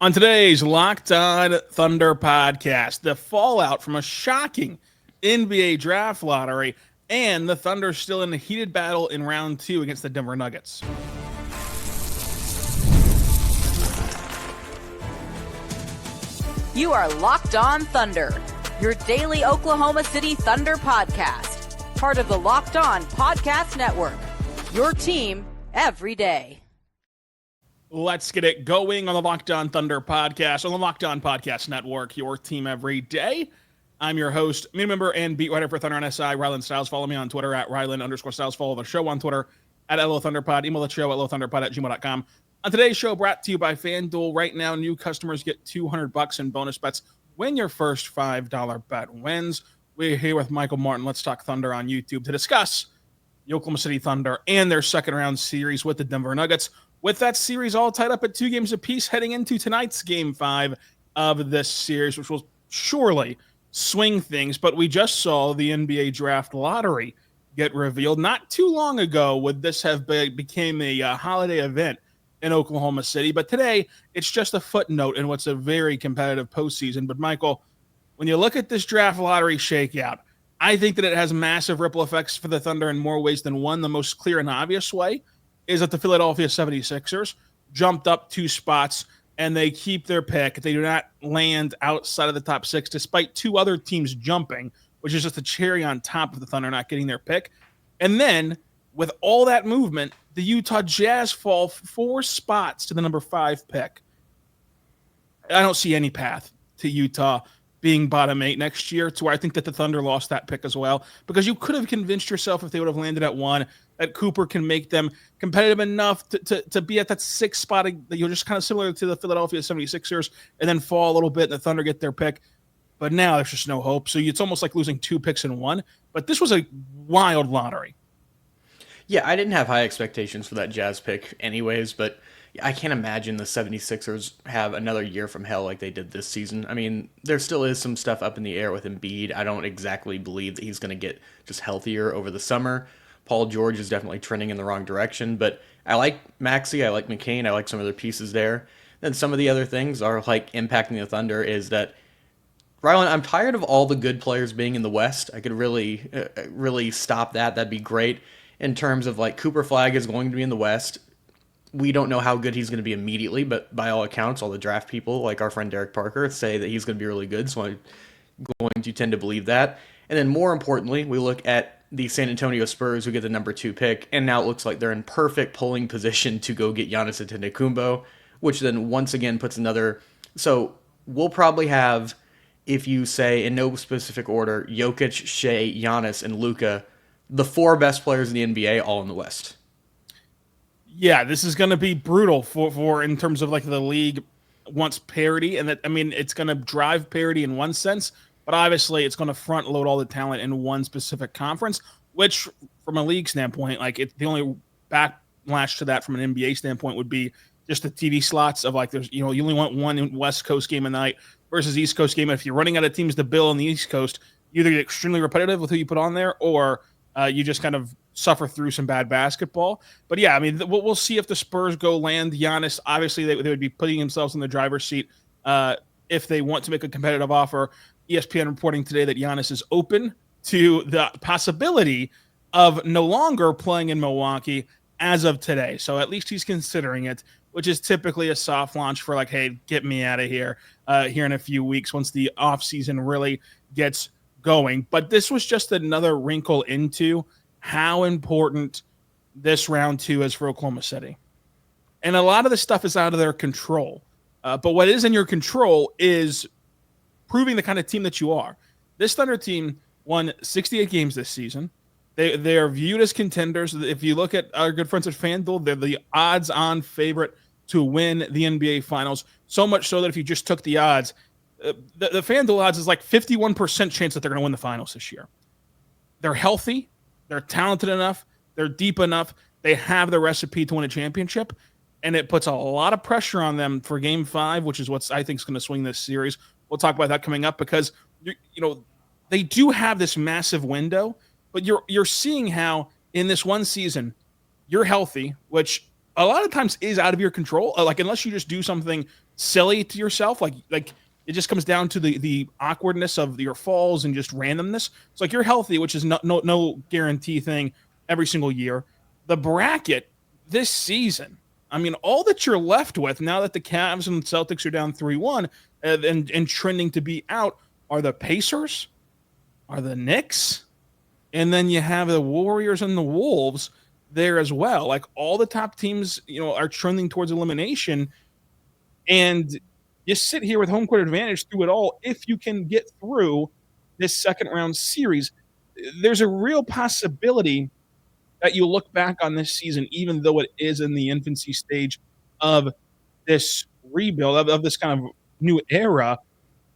On today's Locked On Thunder podcast, the fallout from a shocking NBA draft lottery, and the Thunder still in a heated battle in round 2 against the Denver Nuggets. You are Locked On Thunder, your daily Oklahoma City Thunder podcast, part of the Locked On Podcast Network, your team every day. Let's get it going on the Locked On Thunder podcast, on the Locked On Podcast Network, your team every day. I'm your host, media member, and beat writer for Thunder on SI, Rylan Stiles. Follow me on Twitter at Rylan_Stiles. Follow the show on Twitter at LOThunderPod. Email the show at LOThunderPod@gmail.com. On today's show, brought to you by FanDuel. Right now, new customers get $200 in bonus bets when your first $5 bet wins. We're here with Michael Martin. Let's talk Thunder on YouTube to discuss the Oklahoma City Thunder and their second-round series with the Denver Nuggets. With that series all tied up at 2 games apiece heading into tonight's Game 5 of this series, which will surely swing things. But we just saw the NBA draft lottery get revealed not too long ago. Would this have became a holiday event in Oklahoma City? But today, it's just a footnote in what's a very competitive postseason. But Michael, when you look at this draft lottery shakeout, I think that it has massive ripple effects for the Thunder in more ways than one. The most clear and obvious way is that the Philadelphia 76ers jumped up 2 spots and they keep their pick. They do not land outside of the top 6, despite 2 other teams jumping, which is just a cherry on top of the Thunder not getting their pick. And then, with all that movement, the Utah Jazz fall 4 spots to the number 5 pick. I don't see any path to Utah being bottom 8 next year, to where I think that the Thunder lost that pick as well, because you could have convinced yourself if they would have landed at 1 that Cooper can make them competitive enough to be at that 6th spot that you're just kind of similar to the Philadelphia 76ers, and then fall a little bit and the Thunder get their pick. But now there's just no hope. So it's almost like losing 2 picks in 1. But this was a wild lottery. Yeah, I didn't have high expectations for that Jazz pick anyways, but I can't imagine the 76ers have another year from hell like they did this season. I mean, there still is some stuff up in the air with Embiid. I don't exactly believe that he's going to get just healthier over the summer. Paul George is definitely trending in the wrong direction, but I like Maxey, I like McCain, I like some of their pieces there. Then some of the other things are like impacting the Thunder is that, Rylan, I'm tired of all the good players being in the West. I could really stop that. That'd be great. In terms of like Cooper Flag is going to be in the West. We don't know how good he's going to be immediately, but by all accounts, all the draft people, like our friend Derek Parker, say that he's going to be really good, so I'm going to tend to believe that. And then more importantly, we look at the San Antonio Spurs, who get the number 2 pick, and now it looks like they're in perfect polling position to go get Giannis Antetokounmpo, which then once again puts another... So we'll probably have, if you say in no specific order, Jokic, Shai, Giannis, and Luka, the 4 best players in the NBA all in the West. Yeah, this is going to be brutal for in terms of like the league wants parity, and that, I mean, it's going to drive parity in one sense, but obviously it's going to front load all the talent in one specific conference, which from a league standpoint, like the only backlash to that from an NBA standpoint would be just the TV slots of like, there's, you only want one West Coast game a night versus East Coast game. If you're running out of teams to bill on the East Coast, you either get extremely repetitive with who you put on there, or you just kind of suffer through some bad basketball. But yeah, I mean, we'll see if the Spurs go land Giannis. Obviously, they would be putting themselves in the driver's seat if they want to make a competitive offer. ESPN reporting today that Giannis is open to the possibility of no longer playing in Milwaukee as of today. So at least he's considering it, which is typically a soft launch for like, hey, get me out of here here in a few weeks once the offseason really gets going. But this was just another wrinkle into how important this round 2 is for Oklahoma City. And a lot of this stuff is out of their control. But what is in your control is proving the kind of team that you are. This Thunder team won 68 games this season. They are viewed as contenders. If you look at our good friends at FanDuel, they're the odds-on favorite to win the NBA Finals. So much so that if you just took the odds, the FanDuel odds is like 51% chance that they're going to win the finals this year. They're healthy. They're talented enough. They're deep enough. They have the recipe to win a championship, and it puts a lot of pressure on them for Game 5, which is what I think is going to swing this series. We'll talk about that coming up because they do have this massive window, but you're seeing how in this one season you're healthy, which a lot of times is out of your control. Like unless you just do something silly to yourself. Like it just comes down to the awkwardness of your falls and just randomness. It's like you're healthy, which is no guarantee thing every single year. The bracket this season, I mean, all that you're left with now that the Cavs and Celtics are down 3-1 and trending to be out are the Pacers, are the Knicks, and then you have the Warriors and the Wolves there as well. Like all the top teams, are trending towards elimination. And you sit here with home court advantage through it all. If you can get through this second round series, there's a real possibility that you look back on this season, even though it is in the infancy stage of this rebuild, of this kind of new era,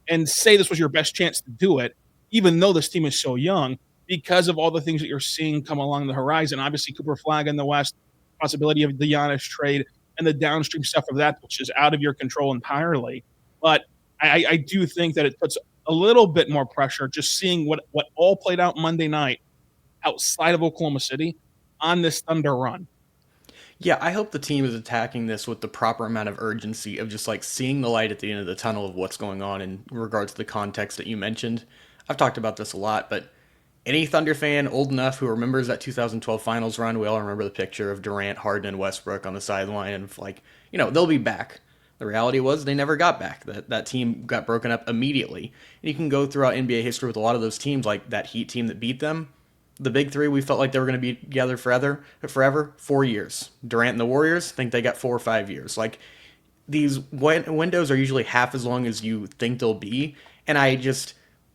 and say this was your best chance to do it, even though this team is so young, because of all the things that you're seeing come along the horizon. Obviously, Cooper Flag in the West, possibility of the Giannis trade, and the downstream stuff of that, which is out of your control entirely. But I do think that it puts a little bit more pressure just seeing what all played out Monday night outside of Oklahoma City on this Thunder run. Yeah, I hope the team is attacking this with the proper amount of urgency of just like seeing the light at the end of the tunnel of what's going on in regards to the context that you mentioned. I've talked about this a lot, but any Thunder fan old enough who remembers that 2012 finals run, we all remember the picture of Durant, Harden, and Westbrook on the sideline, and like, they'll be back. The reality was they never got back. That team got broken up immediately. And you can go throughout NBA history with a lot of those teams, like that Heat team that beat them. The big three, we felt like they were going to be together forever. 4 years. Durant and the Warriors, think they got 4 or 5 years. Like, these windows are usually half as long as you think they'll be. And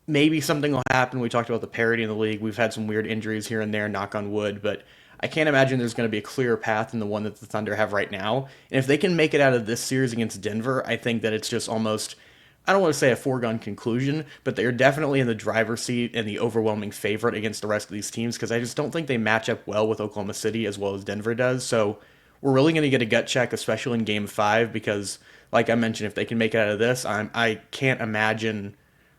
maybe something will happen. We talked about the parity in the league. We've had some weird injuries here and there, knock on wood. But I can't imagine there's going to be a clearer path than the one that the Thunder have right now. And if they can make it out of this series against Denver, I think that it's just almost, I don't want to say a foregone conclusion, but they're definitely in the driver's seat and the overwhelming favorite against the rest of these teams because I just don't think they match up well with Oklahoma City as well as Denver does. So we're really going to get a gut check, especially in Game 5, because, like I mentioned, if they can make it out of this, I can't imagine,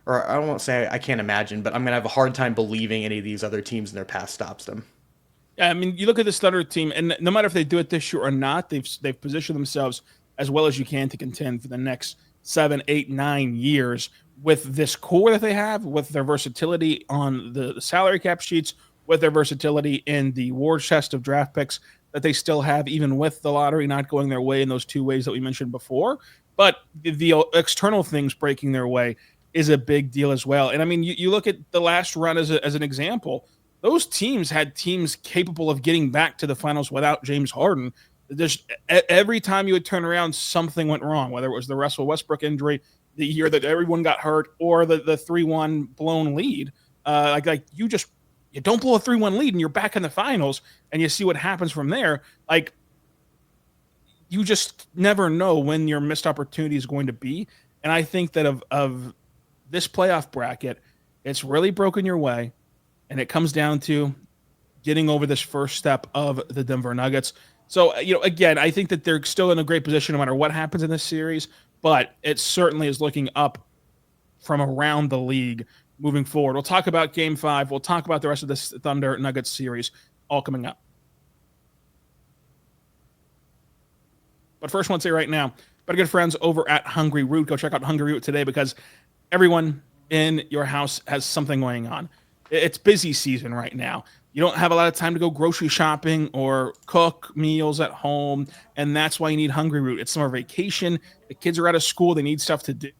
or I won't say I can't imagine, but I'm going to have a hard time believing any of these other teams in their past stops them. Yeah, I mean, you look at this Thunder team, and no matter if they do it this year or not, they've positioned themselves as well as you can to contend for the next 7, 8, 9 years with this core that they have, with their versatility on the salary cap sheets, with their versatility in the war chest of draft picks that they still have, even with the lottery not going their way in those 2 ways that we mentioned before. But the external things breaking their way is a big deal as well. And I mean, you look at the last run as an example. Those teams had teams capable of getting back to the finals without James Harden. Just every time you would turn around, something went wrong, whether it was the Russell Westbrook injury, the year that everyone got hurt, or the 3-1 blown lead. You don't blow a 3-1 lead and you're back in the finals and you see what happens from there. Like, you just never know when your missed opportunity is going to be. And I think that of this playoff bracket, it's really broken your way. And it comes down to getting over this first step of the Denver Nuggets. So, again, I think that they're still in a great position no matter what happens in this series, but it certainly is looking up from around the league moving forward. We'll talk about Game 5. We'll talk about the rest of this Thunder Nuggets series, all coming up. But first, I want to say right now, our good friends over at Hungry Root, go check out Hungry Root today because everyone in your house has something going on. It's busy season right now. You don't have a lot of time to go grocery shopping or cook meals at home, and that's why you need Hungry Root. It's summer vacation. The kids are out of school. They need stuff to do.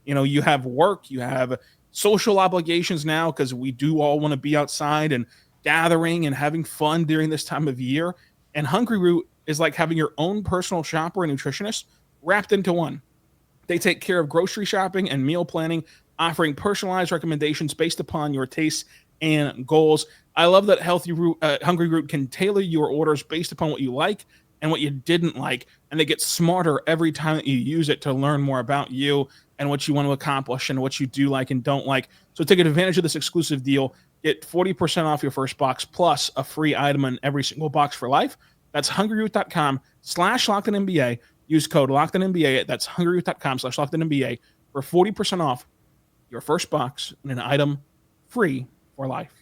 You have work. You have social obligations now because we do all want to be outside and gathering and having fun during this time of year. And Hungry Root is like having your own personal shopper and nutritionist wrapped into one. They take care of grocery shopping and meal planning, offering personalized recommendations based upon your tastes and goals. I love that Hungry Root can tailor your orders based upon what you like and what you didn't like, and they get smarter every time that you use it to learn more about you and what you want to accomplish and what you do like and don't like. So take advantage of this exclusive deal. Get 40% off your first box plus a free item in every single box for life. That's hungryroot.com/LockedOnNBA. Use code LockedOnNBA. That's hungryroot.com/LockedOnNBA for 40% off your first box and an item free for life.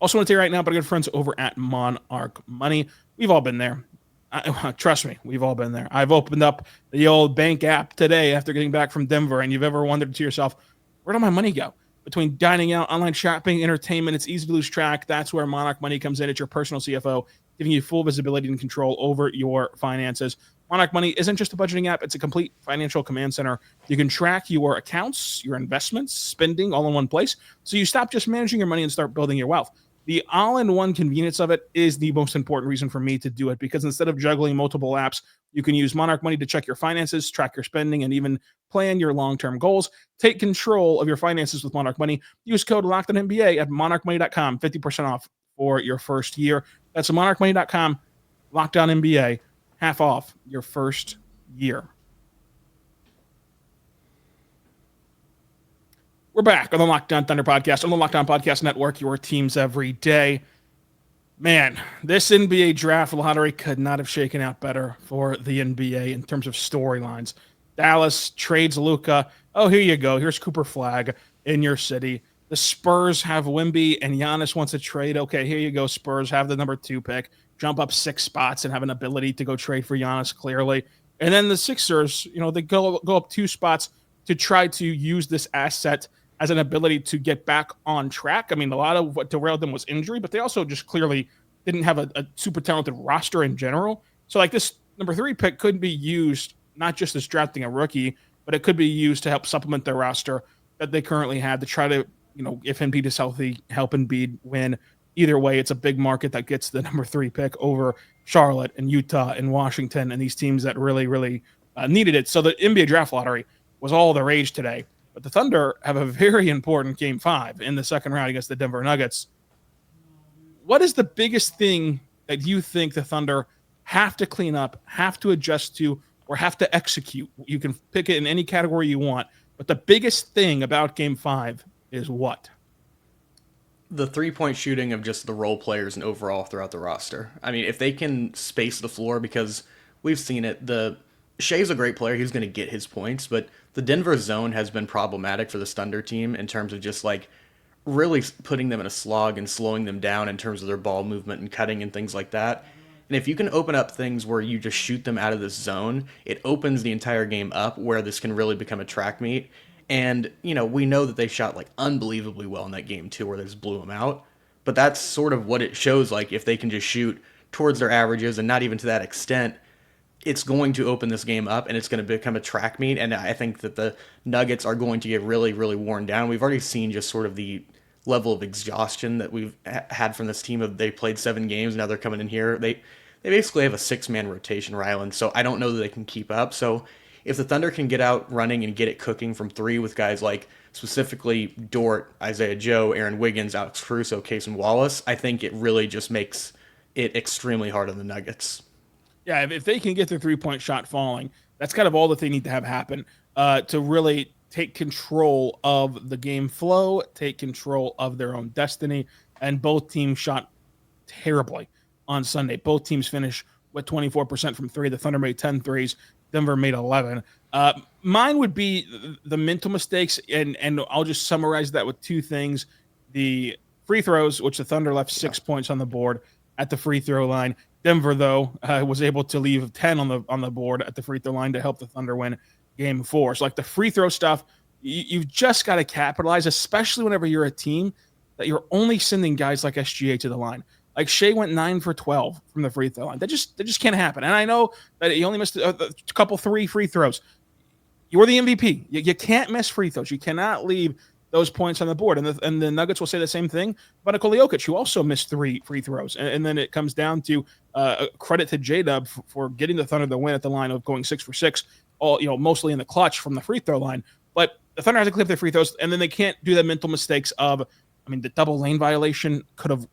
Also want to tell you right now about our good friends over at Monarch Money. We've all been there. Trust me, we've all been there. I've opened up the old bank app today after getting back from Denver, and you've ever wondered to yourself, where did my money go? Between dining out, online shopping, entertainment, it's easy to lose track. That's where Monarch Money comes in. It's your personal CFO, giving you full visibility and control over your finances. Monarch Money isn't just a budgeting app. It's a complete financial command center. You can track your accounts, your investments, spending all in one place. So you stop just managing your money and start building your wealth. The all-in-one convenience of it is the most important reason for me to do it, because instead of juggling multiple apps, you can use Monarch Money to check your finances, track your spending, and even plan your long-term goals. Take control of your finances with Monarch Money. Use code LOCKEDONNBA at monarchmoney.com, 50% off for your first year. That's monarchmoney.com, LOCKEDONNBA, half off your first year. We're back on the Locked On Thunder podcast, on the Locked On Podcast Network, your teams every day. Man, this NBA draft lottery could not have shaken out better for the NBA in terms of storylines. Dallas trades Luka. Oh, here you go. Here's Cooper Flagg in your city. The Spurs have Wemby and Giannis wants a trade. Okay, here you go, Spurs. Have the number 2 pick. Jump up 6 spots and have an ability to go trade for Giannis, clearly. And then the Sixers, they go up 2 spots to try to use this asset as an ability to get back on track. I mean, a lot of what derailed them was injury, but they also just clearly didn't have a super talented roster in general. So like this number 3 pick could be used not just as drafting a rookie, but it could be used to help supplement their roster that they currently have to try to, if Embiid is healthy, help Embiid win. Either way, it's a big market that gets the number 3 pick over Charlotte and Utah and Washington and these teams that really, really needed it. So the NBA draft lottery was all the rage today. But the Thunder have a very important Game 5 in the second round against the Denver Nuggets. What is the biggest thing that you think the Thunder have to clean up, have to adjust to, or have to execute? You can pick it in any category you want. But the biggest thing about Game 5 is what? The 3-point shooting of just the role players and overall throughout the roster. I mean, if they can space the floor, because we've seen it, Shai's a great player. He's going to get his points, but the Denver zone has been problematic for the Thunder team in terms of just like really putting them in a slog and slowing them down in terms of their ball movement and cutting and things like that. And if you can open up things where you just shoot them out of this zone, it opens the entire game up where this can really become a track meet. And, we know that they shot like unbelievably well in that game too, where they just blew them out. But that's sort of what it shows, like if they can just shoot towards their averages and not even to that extent, it's going to open this game up and it's going to become a track meet. And I think that the Nuggets are going to get really, really worn down. We've already seen just sort of the level of exhaustion that we've had from this team. They played 7 games. Now they're coming in here. They basically have a 6-man rotation, Rylan. So I don't know that they can keep up. So if the Thunder can get out running and get it cooking from 3 with guys like specifically Dort, Isaiah Joe, Aaron Wiggins, Alex Caruso, Cason Wallace, I think it really just makes it extremely hard on the Nuggets. Yeah, if they can get their 3-point shot falling, that's kind of all that they need to have happen to really take control of the game flow, take control of their own destiny. And both teams shot terribly on Sunday. Both teams finished with 24% from 3. The Thunder made 10 threes. Denver made 11. Mine would be the mental mistakes, and I'll just summarize that with 2 things. The free throws, which the Thunder left 6 points on the board at the free throw line. Denver, though, was able to leave 10 on the board at the free throw line to help the Thunder win Game 4. So, like the free throw stuff, you've just got to capitalize, especially whenever you're a team that you're only sending guys like SGA to the line. Like Shai went 9 for 12 from the free throw line. That just can't happen. And I know that he only missed a couple 3 free throws. You're the MVP. You can't miss free throws. You cannot leave those points on the board. And the Nuggets will say the same thing about Nikola Jokic, who also missed 3 free throws. And then it comes down to credit to J-Dub for getting the Thunder the win at the line of going 6 for 6, all mostly in the clutch from the free throw line. But the Thunder has to clear up their free throws, and then they can't do the mental mistakes of, the double lane violation could have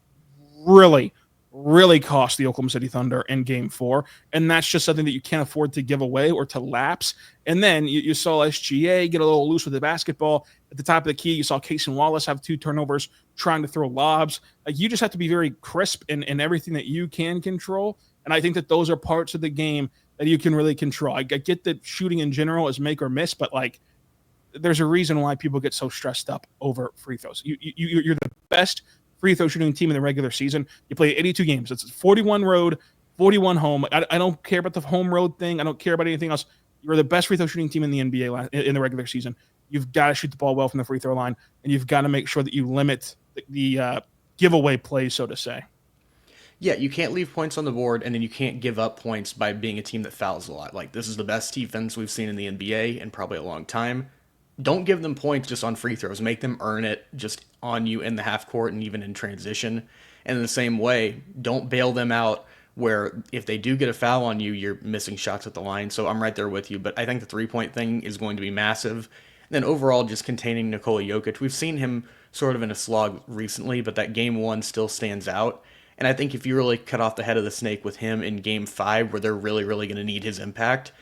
really, really cost the Oklahoma City Thunder in Game 4, and that's just something that you can't afford to give away or to lapse. And then you saw SGA get a little loose with the basketball at the top of the key. You saw Cason Wallace have 2 turnovers trying to throw lobs. Like, you just have to be very crisp in everything that you can control, and I think that those are parts of the game that you can really control. I get that shooting in general is make or miss, but there's a reason why people get so stressed up over free throws. You're the best free throw shooting team in the regular season. You play 82 games. It's 41 road, 41 home. I don't care about the home road thing. I don't care about anything else. You're the best free throw shooting team in the NBA in the regular season. You've got to shoot the ball well from the free throw line, and you've got to make sure that you limit the giveaway plays, so to say. Yeah, you can't leave points on the board, and then you can't give up points by being a team that fouls a lot. Like, this is the best defense we've seen in the NBA in probably a long time. Don't give them points just on free throws. Make them earn it just on you in the half court and even in transition. And in the same way, don't bail them out where if they do get a foul on you, you're missing shots at the line. So I'm right there with you. But I think the 3-point thing is going to be massive. And then overall, just containing Nikola Jokic. We've seen him sort of in a slog recently, but that game 1 still stands out. And I think if you really cut off the head of the snake with him in game 5, where they're really, really going to need his impact,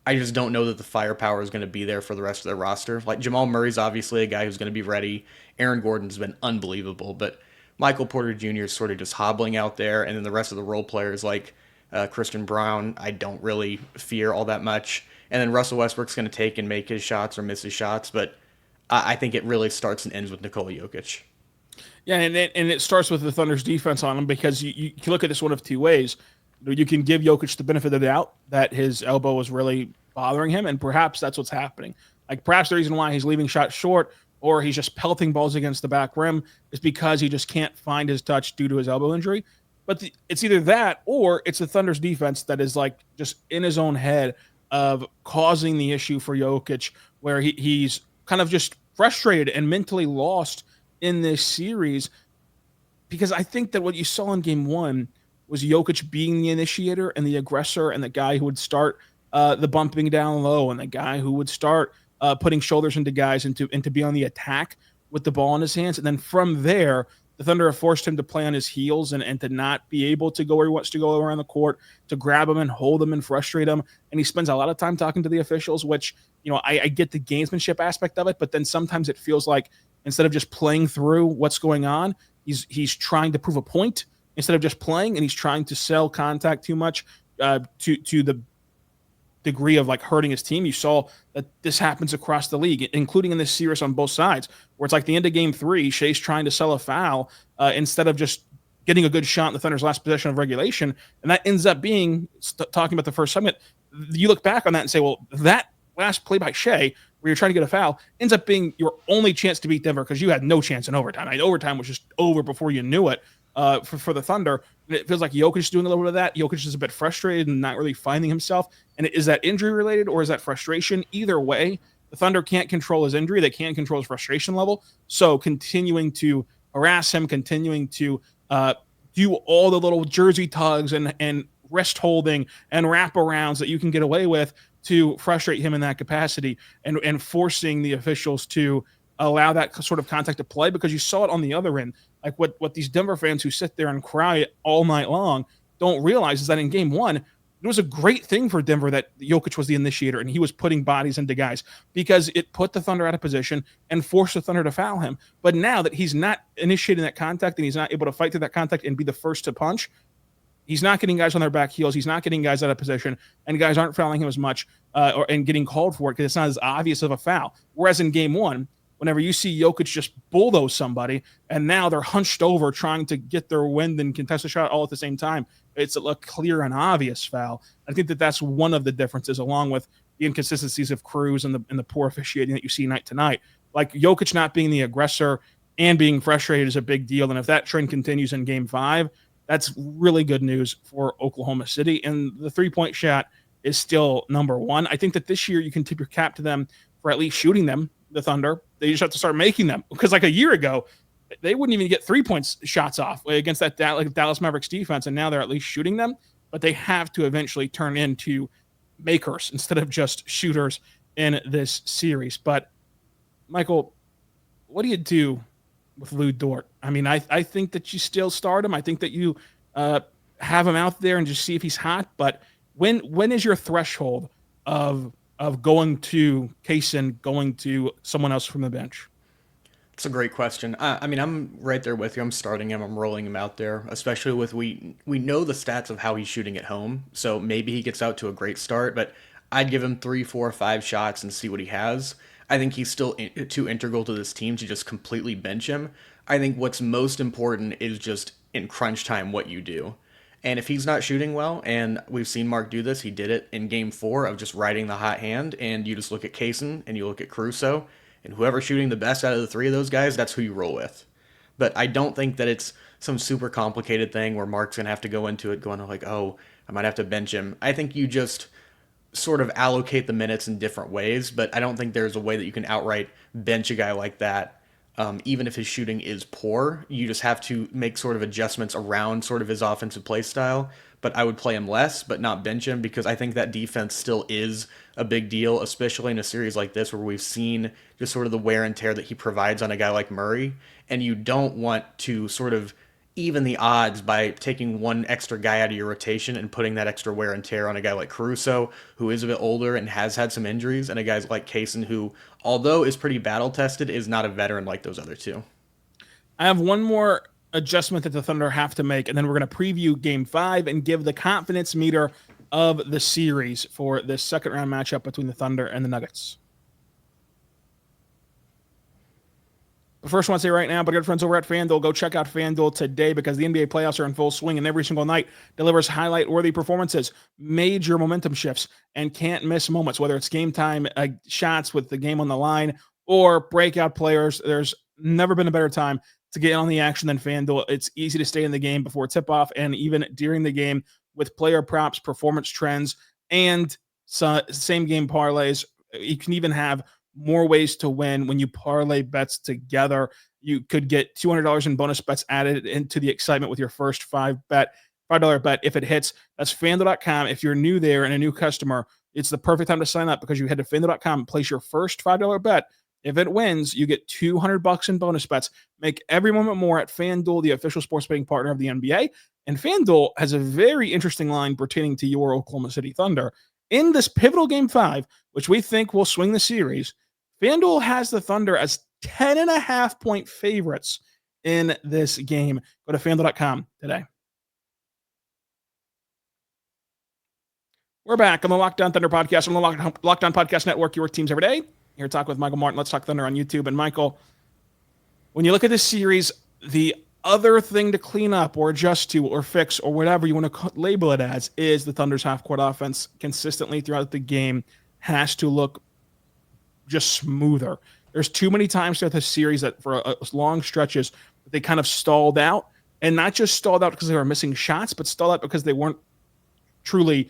I just don't know that the firepower is going to be there for the rest of their roster. Like, Jamal Murray's obviously a guy who's going to be ready. Aaron Gordon's been unbelievable, but Michael Porter Jr. is sort of just hobbling out there, and then the rest of the role players like Christian Brown, I don't really fear all that much. And then Russell Westbrook's going to take and make his shots or miss his shots, but I think it really starts and ends with Nikola Jokic. Yeah, and it starts with the Thunder's defense on him, because you can look at this one of two ways. You can give Jokic the benefit of the doubt that his elbow was really bothering him, and perhaps that's what's happening. Like, perhaps the reason why he's leaving shots short or he's just pelting balls against the back rim is because he just can't find his touch due to his elbow injury. But it's either that or it's the Thunder's defense that is like just in his own head of causing the issue for Jokic, where he's kind of just frustrated and mentally lost in this series. Because I think that what you saw in game 1 was Jokic being the initiator and the aggressor and the guy who would start the bumping down low and the guy who would start putting shoulders into guys and to be on the attack with the ball in his hands. And then from there, the Thunder have forced him to play on his heels and to not be able to go where he wants to go around the court, to grab him and hold him and frustrate him. And he spends a lot of time talking to the officials, which, I get the gamesmanship aspect of it, but then sometimes it feels like instead of just playing through what's going on, he's trying to prove a point instead of just playing, and he's trying to sell contact too much to the degree of like hurting his team. You saw that this happens across the league, including in this series on both sides, where it's like the end of game 3, Shai's trying to sell a foul instead of just getting a good shot in the Thunder's last possession of regulation. And that ends up being, talking about the first segment, you look back on that and say, well, that last play by Shai, where you're trying to get a foul, ends up being your only chance to beat Denver because you had no chance in overtime. Overtime was just over before you knew it for the Thunder. It feels like Jokic is doing a little bit of that. Jokic is a bit frustrated and not really finding himself. And is that injury related or is that frustration? Either way, the Thunder can't control his injury. They can't control his frustration level. So continuing to harass him, continuing to do all the little jersey tugs and wrist holding and wraparounds that you can get away with to frustrate him in that capacity, and forcing the officials to allow that sort of contact to play, because you saw it on the other end. Like what these Denver fans who sit there and cry all night long don't realize is that in game 1, it was a great thing for Denver that Jokic was the initiator and he was putting bodies into guys, because it put the Thunder out of position and forced the Thunder to foul him. But now that he's not initiating that contact and he's not able to fight through that contact and be the first to punch, he's not getting guys on their back heels. He's not getting guys out of position, and guys aren't fouling him as much and getting called for it because it's not as obvious of a foul. Whereas in game 1, whenever you see Jokic just bulldoze somebody and now they're hunched over trying to get their wind and contest a shot all at the same time, it's a clear and obvious foul. I think that that's one of the differences, along with the inconsistencies of Cruz and the poor officiating that you see night to night. Like, Jokic not being the aggressor and being frustrated is a big deal. And if that trend continues in game 5, that's really good news for Oklahoma City. And the 3-point shot is still number 1. I think that this year you can tip your cap to them for at least shooting them, the Thunder. They just have to start making them, because like a year ago, they wouldn't even get 3-point shots off against that Dallas Mavericks defense, and now they're at least shooting them. But they have to eventually turn into makers instead of just shooters in this series. But, Michael, what do you do with Lu Dort? I mean, I think that you still start him. I think that you have him out there and just see if he's hot. But when is your threshold of going to Kaysen, going to someone else from the bench? It's a great question. I mean, I'm right there with you. I'm starting him. I'm rolling him out there, especially with we know the stats of how he's shooting at home. So maybe he gets out to a great start, but I'd give him 3, 4, 5 shots and see what he has. I think he's still too integral to this team to just completely bench him. I think what's most important is just in crunch time what you do. And if he's not shooting well, and we've seen Mark do this, he did it in game 4 of just riding the hot hand, and you just look at Kaysen and you look at Caruso, and whoever's shooting the best out of the 3 of those guys, that's who you roll with. But I don't think that it's some super complicated thing where Mark's going to have to go into it going like, oh, I might have to bench him. I think you just sort of allocate the minutes in different ways, but I don't think there's a way that you can outright bench a guy like that. Even if his shooting is poor, you just have to make sort of adjustments around sort of his offensive play style. But I would play him less, but not bench him, because I think that defense still is a big deal, especially in a series like this where we've seen just sort of the wear and tear that he provides on a guy like Murray. And you don't want to sort of even the odds by taking one extra guy out of your rotation and putting that extra wear and tear on a guy like Caruso, who is a bit older and has had some injuries, and a guy like Kaysen, who, although is pretty battle tested, is not a veteran like those other two. I have one more adjustment that the Thunder have to make, and then we're going to preview Game 5 and give the confidence meter of the series for this second round matchup between the Thunder and the Nuggets. But first, I want to say right now, but good friends over at FanDuel, go check out FanDuel today, because the NBA playoffs are in full swing, and every single night delivers highlight-worthy performances, major momentum shifts, and can't-miss moments, whether it's game-time shots with the game on the line or breakout players. There's never been a better time to get on the action than FanDuel. It's easy to stay in the game before tip-off and even during the game with player props, performance trends, and same-game parlays. You can even have more ways to win when you parlay bets together. You could get $200 in bonus bets added into the excitement with your first $5 bet if it hits. That's FanDuel.com. If you're new there and a new customer, it's the perfect time to sign up, because you head to FanDuel.com and place your first $5 bet. If it wins, you get $200 in bonus bets. Make every moment more at FanDuel, the official sports betting partner of the NBA. And FanDuel has a very interesting line pertaining to your Oklahoma City Thunder. In this pivotal Game 5, which we think will swing the series, FanDuel has the Thunder as 10.5-point favorites in this game. Go to FanDuel.com today. We're back on the Locked On Thunder podcast on the Locked On Podcast Network, your teams every day. Here to talk with Michael Martin. Let's Talk Thunder on YouTube. And Michael, when you look at this series, the other thing to clean up or adjust to or fix or whatever you want to label it as is the Thunder's half-court offense consistently throughout the game has to look just smoother. There's too many times throughout the series that for long stretches they kind of stalled out, and not just stalled out because they were missing shots, but stalled out because they weren't truly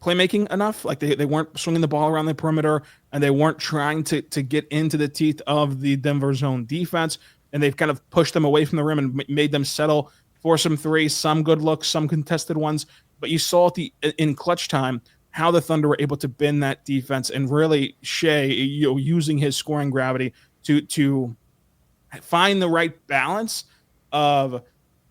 playmaking enough. Like they weren't swinging the ball around the perimeter, and they weren't trying to get into the teeth of the Denver zone defense, and they've kind of pushed them away from the rim and made them settle for some threes, some good looks, some contested ones. But you saw in clutch time how the Thunder were able to bend that defense, and really Shai, using his scoring gravity to find the right balance of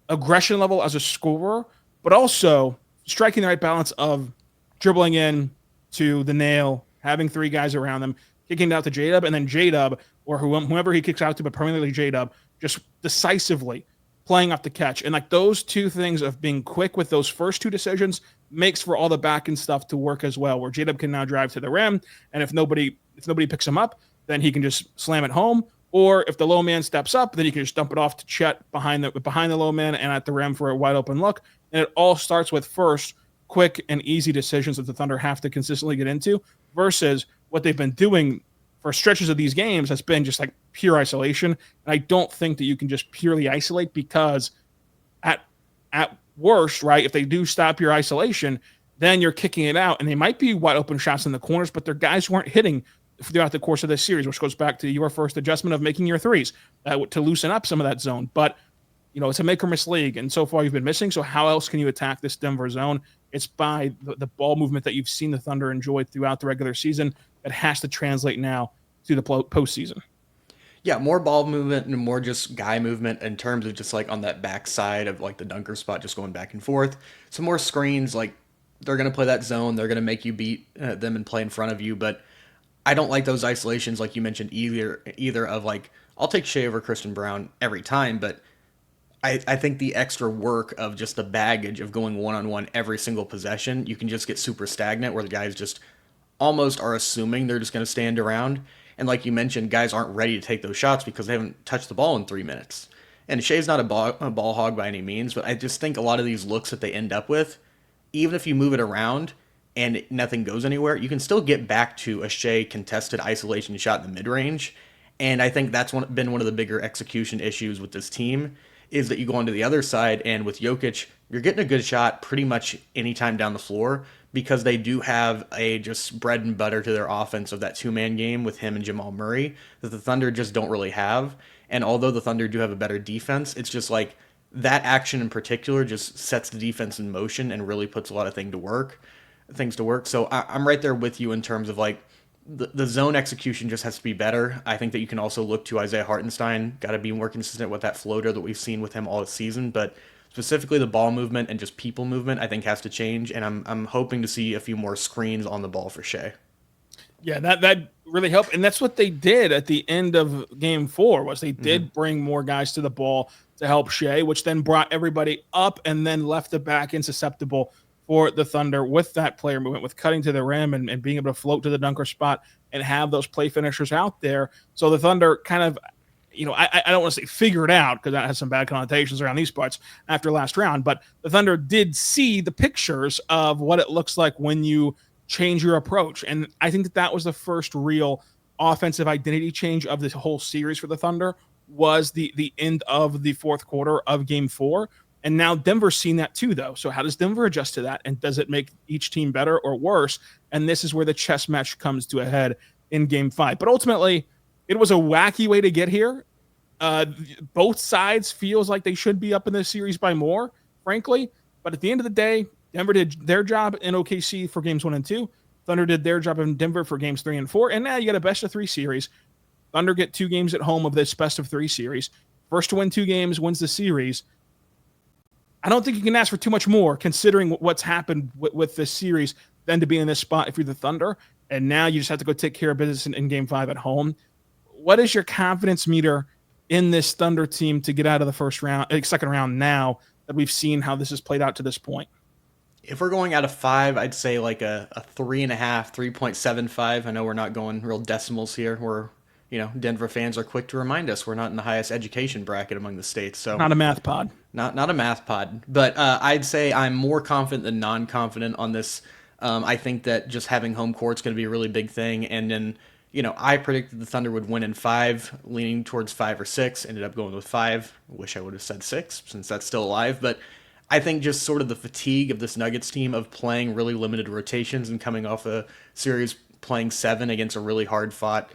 aggression level as a scorer, but also striking the right balance of dribbling in to the nail, having 3 guys around them, kicking it out to J-Dub, and then J-Dub, or whomever he kicks out to, but primarily J-Dub, just decisively playing off the catch. And like those two things of being quick with those first 2 decisions makes for all the back end stuff to work as well, where J-Dub can now drive to the rim, and if nobody picks him up, then he can just slam it home. Or if the low man steps up, then you can just dump it off to Chet behind the low man and at the rim for a wide open look. And it all starts with first quick and easy decisions that the Thunder have to consistently get into, versus what they've been doing for stretches of these games has been just like pure isolation. And I don't think that you can just purely isolate, because at worst, right, if they do stop your isolation, then you're kicking it out, and they might be wide open shots in the corners, but their guys weren't hitting throughout the course of this series, which goes back to your first adjustment of making your threes to loosen up some of that zone. But it's a make or miss league, and so far you've been missing. So how else can you attack this Denver zone? It's by the ball movement that you've seen the Thunder enjoy throughout the regular season that has to translate now to the postseason. Yeah, more ball movement and more just guy movement in terms of just like on that back side of like the dunker spot, just going back and forth. Some more screens, like they're going to play that zone. They're going to make you beat them and play in front of you. But I don't like those isolations, like you mentioned, either of like, I'll take Shai over Christian Brown every time, but I think the extra work of just the baggage of going one-on-one every single possession, you can just get super stagnant where the guys just almost are assuming they're just going to stand around. And like you mentioned, guys aren't ready to take those shots because they haven't touched the ball in 3 minutes. And Shea's not a ball hog by any means, but I just think a lot of these looks that they end up with, even if you move it around and nothing goes anywhere, you can still get back to a Shai contested isolation shot in the mid-range. And I think that's been one of the bigger execution issues with this team, is that you go onto the other side, and with Jokic, you're getting a good shot pretty much anytime down the floor, because they do have a just bread and butter to their offense of that two-man game with him and Jamal Murray that the Thunder just don't really have. And although the Thunder do have a better defense, it's just like that action in particular just sets the defense in motion and really puts a lot of things to work. So I'm right there with you in terms of like the zone execution just has to be better. I think that you can also look to Isaiah Hartenstein, got to be more consistent with that floater that we've seen with him all season, but specifically the ball movement and just people movement I think has to change, and I'm hoping to see a few more screens on the ball for Shai. Yeah, that really helped, and that's what they did at the end of Game 4. Was they did bring more guys to the ball to help Shai, which then brought everybody up and then left the back end susceptible for the Thunder with that player movement, with cutting to the rim and being able to float to the dunker spot and have those play finishers out there. So the Thunder kind of, I don't want to say figure it out, because that has some bad connotations around these parts after last round, but the Thunder did see the pictures of what it looks like when you change your approach. And I think that was the first real offensive identity change of this whole series for the Thunder, was the end of the fourth quarter of Game 4. And now Denver's seen that too, though. So how does Denver adjust to that? And does it make each team better or worse? And this is where the chess match comes to a head in Game 5. But ultimately, it was a wacky way to get here. Both sides feels like they should be up in this series by more, frankly. But at the end of the day, Denver did their job in OKC for Games 1 and 2. Thunder did their job in Denver for Games 3 and 4. And now you got a best-of-3 series. Thunder get 2 games at home of this best-of-3 series. First to win 2 games wins the series. I don't think you can ask for too much more, considering what's happened with this series, than to be in this spot if you're the Thunder. And now you just have to go take care of business in Game 5 at home. What is your confidence meter in this Thunder team to get out of the second round now that we've seen how this has played out to this point? If we're going out of 5, I'd say like a 3.5, 3.75. I know we're not going real decimals here. Denver fans are quick to remind us we're not in the highest education bracket among the states. So not a math pod. Not a math pod. But I'd say I'm more confident than non-confident on this. I think that just having home court's going to be a really big thing. And then, I predicted the Thunder would win in 5, leaning towards 5 or 6. Ended up going with 5. Wish I would have said 6, since that's still alive. But I think just sort of the fatigue of this Nuggets team of playing really limited rotations and coming off a series playing 7 against a really hard-fought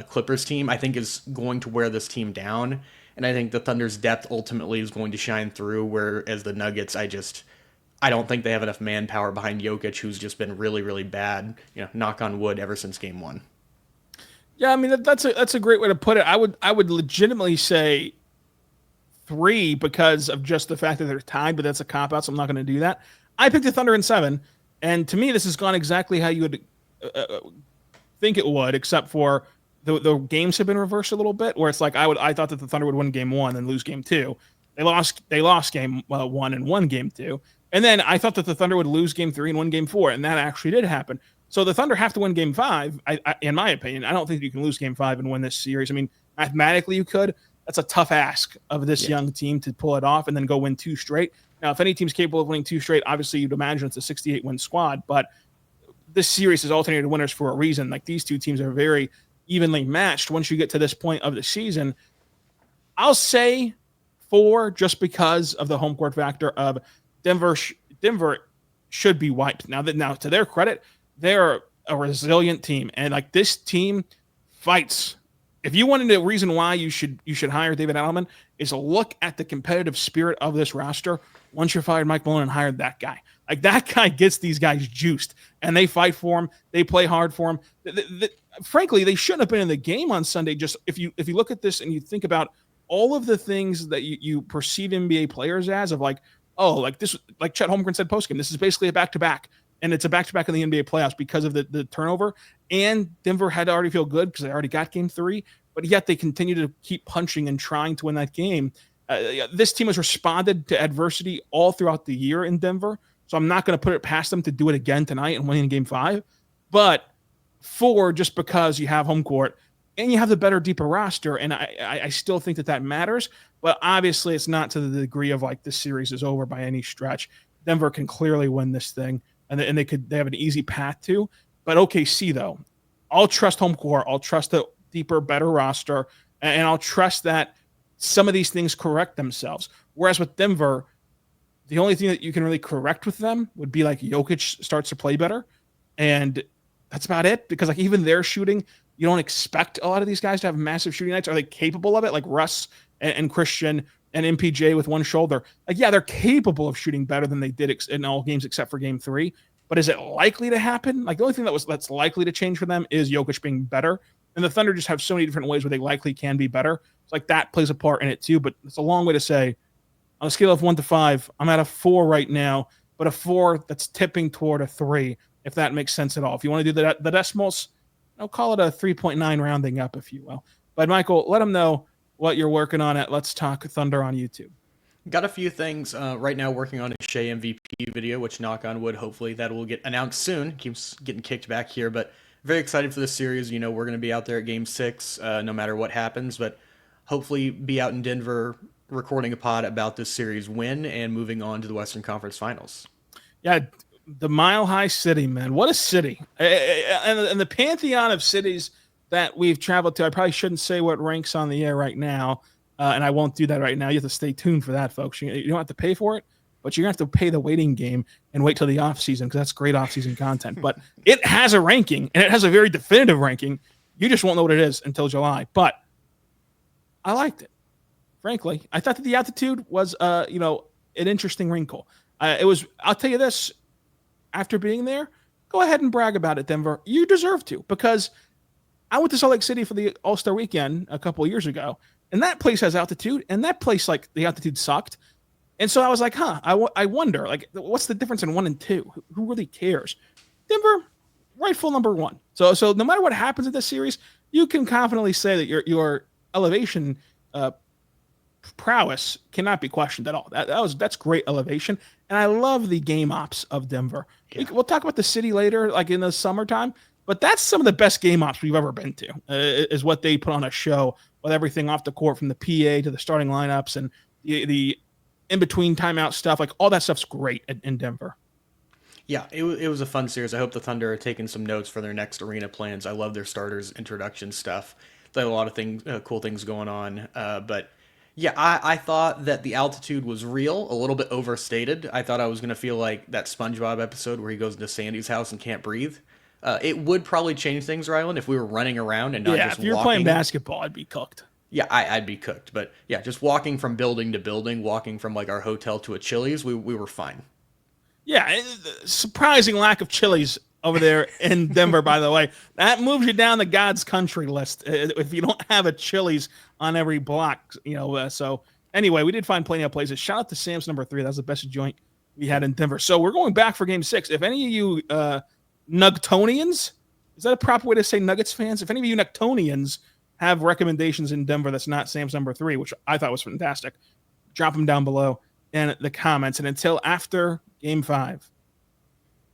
Clippers team, I think is going to wear this team down. And I think the Thunder's depth ultimately is going to shine through, whereas the Nuggets, I don't think they have enough manpower behind Jokic, who's just been really, really bad, knock on wood, ever since Game 1. Yeah, I mean, that's a great way to put it. I would legitimately say 3 because of just the fact that they're tied, but that's a cop-out, so I'm not going to do that. I picked the Thunder in 7, and to me, this has gone exactly how you would think it would, except for the games have been reversed a little bit, where it's like I thought that the Thunder would win Game 1 and lose Game 2. They lost Game 1 and won Game 2. And then I thought that the Thunder would lose Game 3 and win Game 4, and that actually did happen. So the Thunder have to win Game 5, in my opinion. I don't think you can lose Game 5 and win this series. I mean, mathematically you could. That's a tough ask of this young team to pull it off and then go win 2 straight. Now, if any team's capable of winning 2 straight, obviously you'd imagine it's a 68-win squad, but this series is alternated winners for a reason. Like, these two teams are very evenly matched once you get to this point of the season. I'll say 4 just because of the home court factor of Denver should be wiped. Now to their credit, they're a resilient team, and like, this team fights. If you wanted a reason why you should hire David Adelman, is look at the competitive spirit of this roster. Once you fired Mike Malone and hired that guy, like, that guy gets these guys juiced, and they fight for him. They play hard for him. Frankly, they shouldn't have been in the game on Sunday. Just if you look at this and you think about all of the things that you perceive NBA players as, of like, oh, like this, like Chet Holmgren said postgame, this is basically a back-to-back, and it's a back-to-back in the NBA playoffs because of the turnover. And Denver had to already feel good because they already got Game 3, but yet they continue to keep punching and trying to win that game. This team has responded to adversity all throughout the year in Denver, so I'm not going to put it past them to do it again tonight and win in Game 5. But 4, just because you have home court, and you have the better, deeper roster. And I still think that matters, but obviously it's not to the degree of like this series is over by any stretch. Denver can clearly win this thing, and they have an easy path to. But OKC though, I'll trust home court. I'll trust the deeper, better roster, and I'll trust that some of these things correct themselves. Whereas with Denver, the only thing that you can really correct with them would be like Jokic starts to play better, and that's about it. Because like even their shooting, you don't expect a lot of these guys to have massive shooting nights. Are they capable of it? Like Russ and Christian and MPJ with one shoulder. Like, yeah, they're capable of shooting better than they did in all games except for game 3. But is it likely to happen? Like the only thing that's likely to change for them is Jokic being better. And the Thunder just have so many different ways where they likely can be better. It's like that plays a part in it too. But it's a long way to say on a scale of 1 to 5, I'm at a 4 right now, but a 4 that's tipping toward a 3, if that makes sense at all. If you want to do the decimals, I'll call it a 3.9 rounding up, if you will. But Michael, let them know what you're working on at Let's Talk Thunder on YouTube. Got a few things right now working on a Shai MVP video, which knock on wood, hopefully that will get announced soon. Keeps getting kicked back here, but very excited for this series. You know, we're going to be out there at game 6 no matter what happens, but hopefully be out in Denver recording a pod about this series win and moving on to the Western Conference Finals. Yeah, the Mile High City, man. What a city. And the pantheon of cities that we've traveled to, I probably shouldn't say what ranks on the air right now, and I won't do that right now. You have to stay tuned for that, folks. You don't have to pay for it, but you're going to have to pay the waiting game and wait till the offseason because that's great offseason content. But it has a ranking, and it has a very definitive ranking. You just won't know what it is until July. But I liked it, frankly. I thought that the altitude was, an interesting wrinkle. I'll tell you this, after being there, go ahead and brag about it, Denver. You deserve to, because I went to Salt Lake City for the All-Star weekend a couple of years ago, and that place has altitude, and that place, like, the altitude sucked. And so I was like, I wonder, like, what's the difference in 1 and 2? Who really cares? Denver, rightful number 1. So no matter what happens in this series, you can confidently say that your elevation prowess cannot be questioned at all. That's great elevation, and I love the game ops of Denver. Yeah. We'll talk about the city later, like in the summertime, but that's some of the best game ops we've ever been to. Is what they put on a show with everything off the court, from the PA to the starting lineups and the in between timeout stuff. Like all that stuff's great in Denver. Yeah, it was a fun series. I hope the Thunder are taking some notes for their next arena plans. I love their starters introduction stuff. They have a lot of things, cool things going on, but. Yeah, I thought that the altitude was real, a little bit overstated. I thought I was going to feel like that SpongeBob episode where he goes into Sandy's house and can't breathe. It would probably change things, Rylan, if we were running around and not just walking. Yeah, if you're playing basketball, I'd be cooked. Yeah, I'd be cooked. But yeah, just walking from building to building, walking from like our hotel to a Chili's, we were fine. Yeah, surprising lack of Chili's over there in Denver, by the way. That moves you down the God's country list if you don't have a Chili's on every block, so anyway, we did find plenty of places. Shout out to Sam's number 3. That was the best joint we had in Denver. So we're going back for game 6. If any of you Nugtonians, is that a proper way to say Nuggets fans? If any of you Nugtonians have recommendations in Denver that's not Sam's number 3, which I thought was fantastic, drop them down below in the comments. And until after game 5,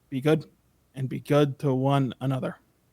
be good and be good to one another.